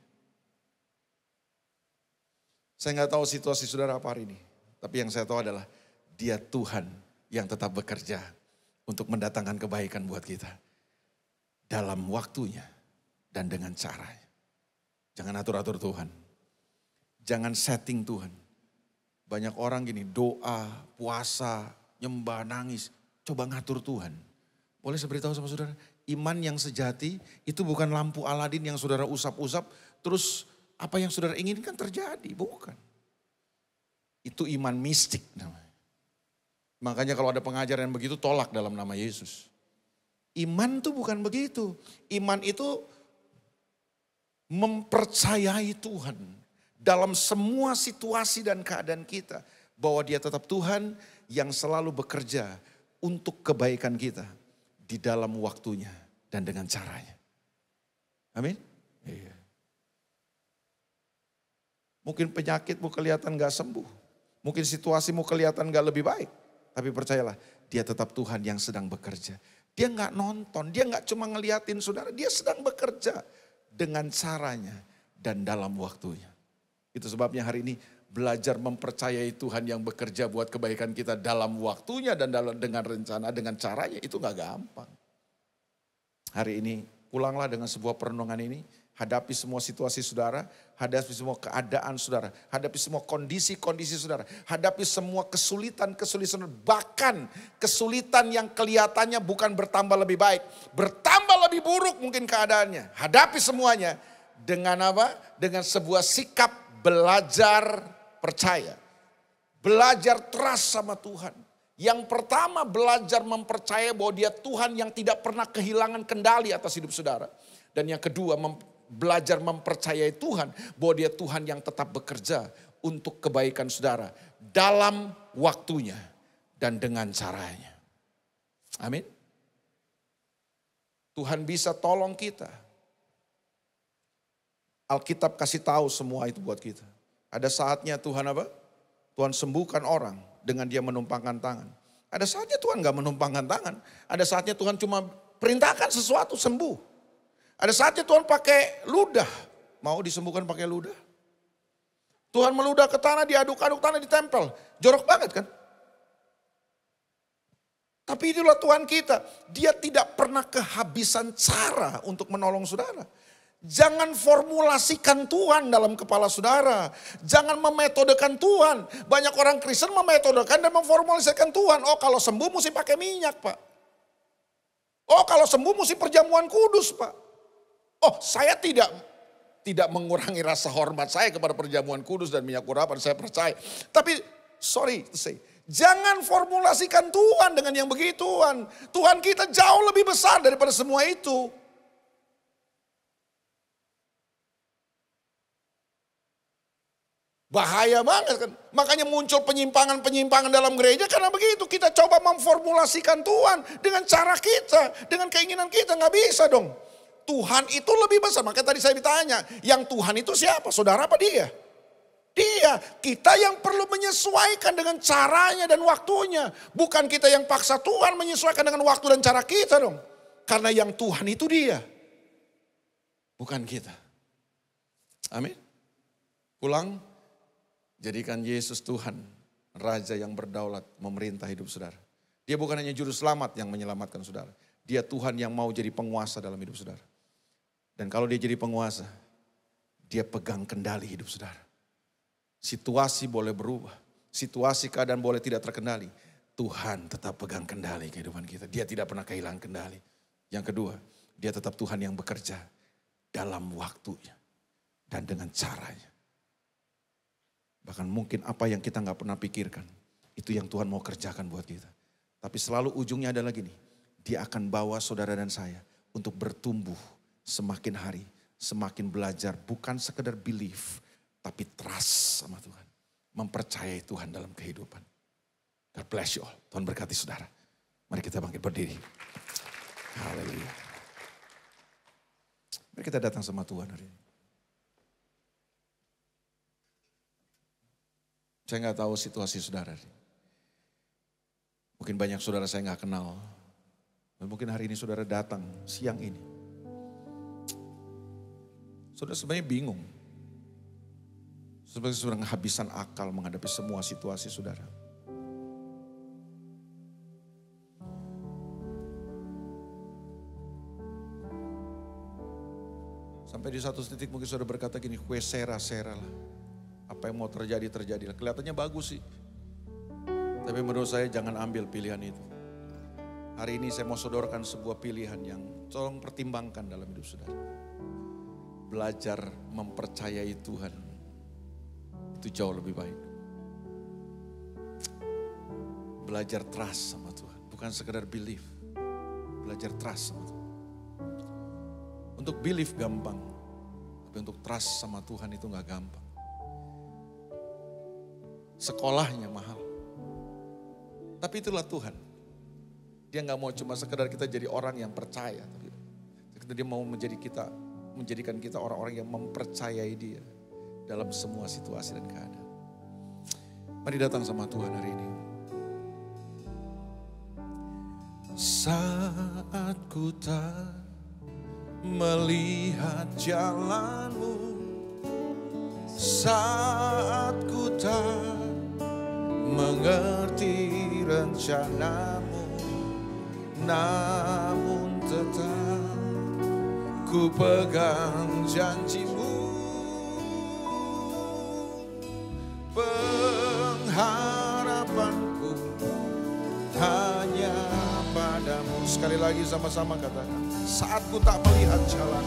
[SPEAKER 7] Saya nggak tahu situasi saudara apa hari ini. Tapi yang saya tahu adalah dia Tuhan yang tetap bekerja untuk mendatangkan kebaikan buat kita. Dalam waktunya dan dengan caranya. Jangan atur-atur Tuhan. Jangan setting Tuhan. Banyak orang gini doa, puasa, nyembah, nangis. Coba ngatur Tuhan. Boleh saya beritahu sama saudara. Iman yang sejati itu bukan lampu Aladin yang saudara usap-usap. Terus apa yang saudara inginkan terjadi, bukan. Itu iman mistik namanya. Makanya kalau ada pengajaran yang begitu tolak dalam nama Yesus. Iman itu bukan begitu. Iman itu mempercayai Tuhan dalam semua situasi dan keadaan kita. Bahwa dia tetap Tuhan yang selalu bekerja untuk kebaikan kita di dalam waktunya dan dengan caranya. Amin. Iya. Mungkin penyakitmu kelihatan gak sembuh. Mungkin situasimu kelihatan gak lebih baik. Tapi percayalah, dia tetap Tuhan yang sedang bekerja. Dia gak nonton, dia gak cuma ngeliatin saudara. Dia sedang bekerja dengan caranya dan dalam waktunya. Itu sebabnya hari ini belajar mempercayai Tuhan yang bekerja buat kebaikan kita dalam waktunya dan dengan rencana, dengan caranya. Itu gak gampang. Hari ini pulanglah dengan sebuah perenungan ini. Hadapi semua situasi saudara, hadapi semua keadaan saudara, hadapi semua kondisi-kondisi saudara, hadapi semua kesulitan-kesulitan, bahkan kesulitan yang kelihatannya bukan bertambah lebih baik, bertambah lebih buruk mungkin keadaannya. Hadapi semuanya dengan apa? Dengan sebuah sikap belajar percaya, belajar trust sama Tuhan. Yang pertama belajar mempercayai bahwa dia Tuhan yang tidak pernah kehilangan kendali atas hidup saudara. Dan yang kedua belajar mempercayai Tuhan bahwa dia Tuhan yang tetap bekerja untuk kebaikan saudara dalam waktunya dan dengan caranya. Amin. Tuhan bisa tolong kita. Alkitab kasih tahu semua itu buat kita. Ada saatnya Tuhan apa? Tuhan sembuhkan orang dengan dia menumpangkan tangan. Ada saatnya Tuhan gak menumpangkan tangan. Ada saatnya Tuhan cuma perintahkan sesuatu sembuh. Ada saatnya Tuhan pakai ludah. Mau disembuhkan pakai ludah? Tuhan meludah ke tanah, diaduk-aduk tanah, ditempel. Jorok banget kan? Tapi itulah Tuhan kita. Dia tidak pernah kehabisan cara untuk menolong saudara. Jangan formulasikan Tuhan dalam kepala saudara. Jangan memetodekan Tuhan. Banyak orang Kristen memetodekan dan memformulasikan Tuhan. Oh kalau sembuh mesti pakai minyak Pak. Oh kalau sembuh mesti perjamuan kudus Pak. Oh saya tidak mengurangi rasa hormat saya kepada perjamuan kudus dan minyak urapan, saya percaya. Tapi sorry to say, jangan formulasikan Tuhan dengan yang begituan. Tuhan kita jauh lebih besar daripada semua itu. Bahaya banget kan. Makanya muncul penyimpangan-penyimpangan dalam gereja karena begitu. Kita coba memformulasikan Tuhan dengan cara kita, dengan keinginan kita, nggak bisa dong. Tuhan itu lebih besar. Makanya tadi saya ditanya, yang Tuhan itu siapa? Saudara apa dia? Dia. Kita yang perlu menyesuaikan dengan caranya dan waktunya. Bukan kita yang paksa Tuhan menyesuaikan dengan waktu dan cara kita dong. Karena yang Tuhan itu dia. Bukan kita. Amin. Pulang, jadikan Yesus Tuhan. Raja yang berdaulat memerintah hidup saudara. Dia bukan hanya juru selamat yang menyelamatkan saudara. Dia Tuhan yang mau jadi penguasa dalam hidup saudara. Dan kalau dia jadi penguasa, dia pegang kendali hidup saudara. Situasi boleh berubah, situasi keadaan boleh tidak terkendali. Tuhan tetap pegang kendali kehidupan kita. Dia tidak pernah kehilangan kendali. Yang kedua, dia tetap Tuhan yang bekerja dalam waktunya dan dengan caranya. Bahkan mungkin apa yang kita gak pernah pikirkan, itu yang Tuhan mau kerjakan buat kita. Tapi selalu ujungnya adalah gini, dia akan bawa saudara dan saya untuk bertumbuh semakin hari, semakin belajar, bukan sekedar belief, tapi trust sama Tuhan. Mempercayai Tuhan dalam kehidupan. God bless you all. Tuhan berkati saudara. Mari kita bangkit berdiri. Haleluya. Mari kita datang sama Tuhan hari ini. Saya gak tahu situasi saudara. Mungkin banyak saudara saya gak kenal. Dan mungkin hari ini saudara datang siang ini. Saudara sebenarnya bingung. Sebenarnya sudah kehabisan akal menghadapi semua situasi saudara. Sampai di satu titik mungkin saudara berkata gini, kue sera lah. Apa yang mau terjadi, terjadilah. Kelihatannya bagus sih. Tapi menurut saya jangan ambil pilihan itu. Hari ini saya mau sodorkan sebuah pilihan yang tolong pertimbangkan dalam hidup saudara. Belajar mempercayai Tuhan itu jauh lebih baik. Belajar trust sama Tuhan, bukan sekedar belief. Belajar trust sama Tuhan. Untuk belief gampang, Tapi untuk trust sama Tuhan itu gak gampang. Sekolahnya mahal. Tapi itulah Tuhan. Dia gak mau cuma sekedar kita jadi orang yang percaya. Tapi dia mau menjadikan kita orang-orang yang mempercayai dia dalam semua situasi dan keadaan. Mari datang sama Tuhan hari ini. Saat ku tak melihat jalanmu, saat ku tak mengerti rencanamu, namun tetap ku pegang janjimu. Pengharapanku hanya padamu. Sekali lagi sama-sama katakan. Saat ku tak melihat jalan,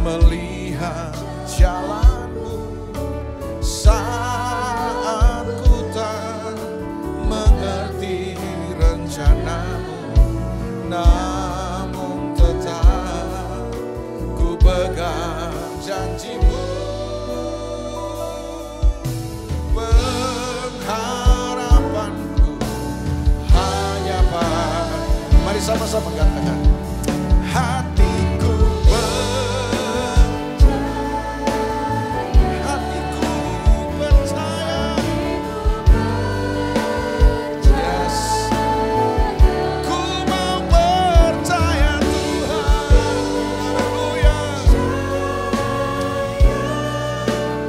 [SPEAKER 7] melihat jalanmu, saat ku tak mengerti rencanamu, namun tetap ku pegang janjimu. Pengharapanku hanya padamu. Mari sama-sama katakan. Hatiku percaya. Yes. Ku mau percaya Tuhan. Haleluya.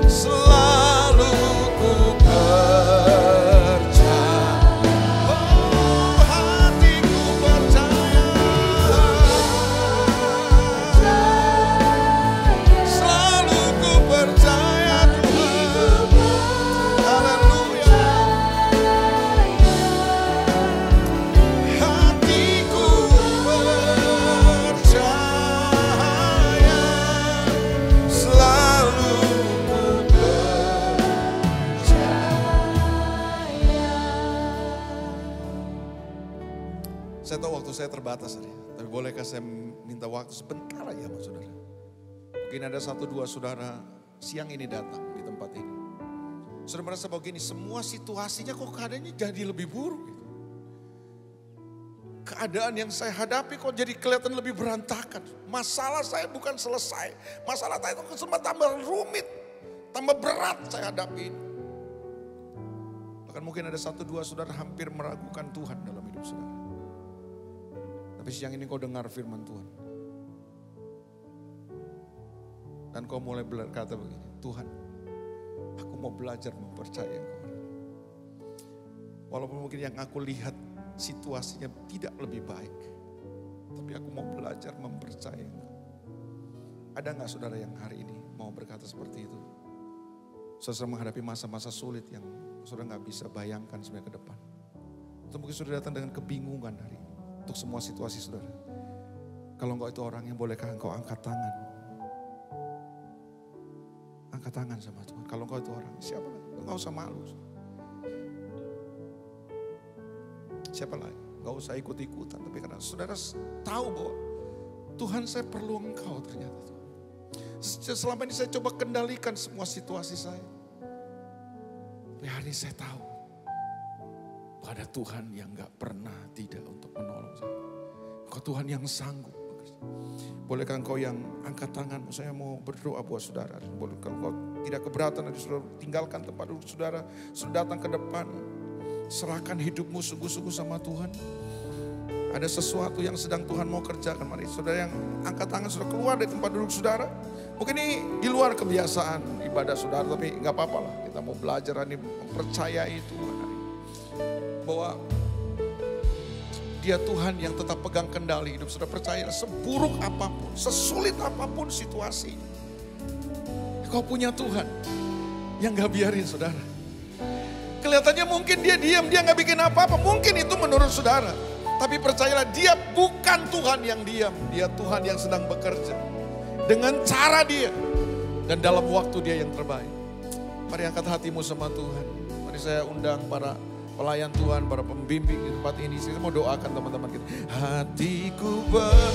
[SPEAKER 7] Selalu ku percaya. Oh, hatiku percaya. Selalu ku percaya Tuhan. Haleluya. Hatiku percaya. Selalu ku percaya. Saya tahu waktu saya terbatas hari, tapi bolehkah saya minta waktu sebentar aja sama saudara? Mungkin ada 1-2 saudara siang ini datang di tempat ini. Saudara merasa bahwa gini, semua situasinya kok keadaannya jadi lebih buruk. Gitu. Keadaan yang saya hadapi kok jadi kelihatan lebih berantakan. Masalah saya bukan selesai. Masalah saya itu semua tambah rumit, tambah berat saya hadapi ini. Bahkan mungkin ada 1-2 saudara hampir meragukan Tuhan dalam hidup saudara. Tapi siang ini kau dengar firman Tuhan. Dan kau mulai berkata begini, Tuhan, aku mau belajar mempercayai Engkau. Walaupun mungkin yang aku lihat situasinya tidak lebih baik. Tapi aku mau belajar mempercayai Engkau. Ada gak saudara yang hari ini mau berkata seperti itu? Saudara menghadapi masa-masa sulit yang saudara gak bisa bayangkan sebenarnya ke depan. Atau mungkin saudara datang dengan kebingungan hari ini. Untuk semua situasi saudara. Kalau engkau itu orang yang bolehkah engkau angkat tangan? Angkat tangan sama Tuhan. Kalau engkau itu orang, siapa lagi? Enggak usah malu. Siapa lagi? Enggak usah ikut-ikutan. Tapi karena saudara tahu bahwa Tuhan, saya perlu engkau ternyata. Selama ini saya coba kendalikan semua situasi saya. Tapi hari ini saya tahu. Ada Tuhan yang gak pernah tidak untuk menolong saya. Engkau Tuhan yang sanggup. Bolehkah engkau yang angkat tanganmu, saya mau berdoa buat saudara. Boleh kalau engkau tidak keberatan, saudara tinggalkan tempat duduk saudara. Saudara datang ke depan, serahkan hidupmu sungguh-sungguh sama Tuhan. Ada sesuatu yang sedang Tuhan mau kerjakan. Mari saudara yang angkat tangan, saudara keluar dari tempat duduk saudara. Mungkin ini di luar kebiasaan ibadah saudara, tapi gak apa-apa lah. Kita mau belajar ini mempercayai Tuhan. Bahwa dia Tuhan yang tetap pegang kendali hidup. Saudara percaya seburuk apapun, sesulit apapun situasi, kau punya Tuhan yang gak biarin saudara. Kelihatannya mungkin dia diam, dia gak bikin apa-apa. Mungkin itu menurut saudara. Tapi percayalah dia bukan Tuhan yang diam. Dia Tuhan yang sedang bekerja. Dengan cara dia. Dan dalam waktu dia yang terbaik. Mari angkat hatimu sama Tuhan. Mari saya undang para pelayan Tuhan, para pembimbing di tempat ini. Saya mau doakan teman-teman kita. Hatiku percaya.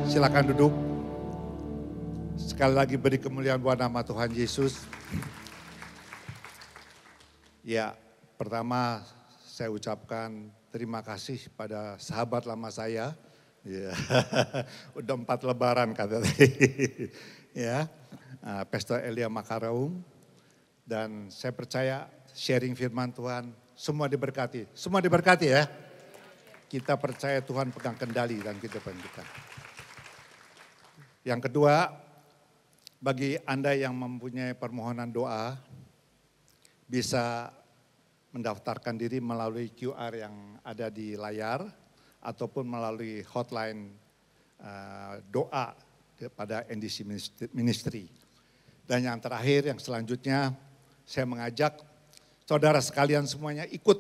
[SPEAKER 8] Silakan duduk. Sekali lagi beri kemuliaan buat nama Tuhan Yesus. Ya, pertama saya ucapkan terima kasih pada sahabat lama saya. Ya, udah 4 lebaran kata tadi. Ya, Pastor Elia Makaraung. Dan saya percaya sharing firman Tuhan semua diberkati. Semua diberkati ya. Kita percaya Tuhan pegang kendali dan kehidupan kita. Yang kedua, bagi Anda yang mempunyai permohonan doa, bisa mendaftarkan diri melalui QR yang ada di layar, ataupun melalui hotline doa pada NDC Ministry. Dan yang terakhir, yang selanjutnya, saya mengajak saudara sekalian semuanya ikut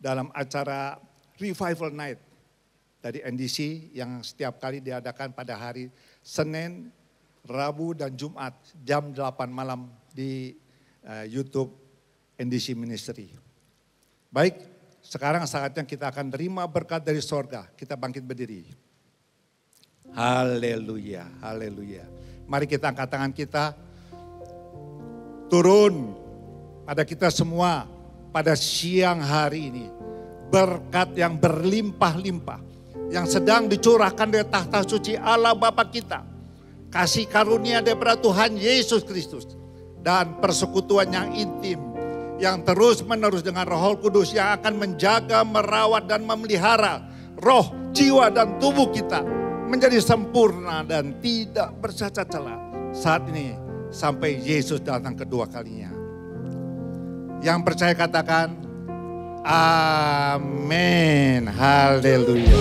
[SPEAKER 8] dalam acara Revival Night dari NDC yang setiap kali diadakan pada hari Senin, Rabu, dan Jumat jam 8 malam di YouTube NDC Ministry. Baik, sekarang saatnya kita akan terima berkat dari sorga. Kita bangkit berdiri. Haleluya, haleluya. Mari kita angkat tangan kita. Turun pada kita semua pada siang hari ini. Berkat yang berlimpah-limpah. Yang sedang dicurahkan dari tahta suci Allah Bapa kita. Kasih karunia daripada Tuhan Yesus Kristus. Dan persekutuan yang intim. yang terus menerus dengan Roh Kudus yang akan menjaga, merawat dan memelihara roh, jiwa dan tubuh kita menjadi sempurna dan tidak bercacat celah saat ini sampai Yesus datang kedua kalinya. Yang percaya katakan amin, haleluya.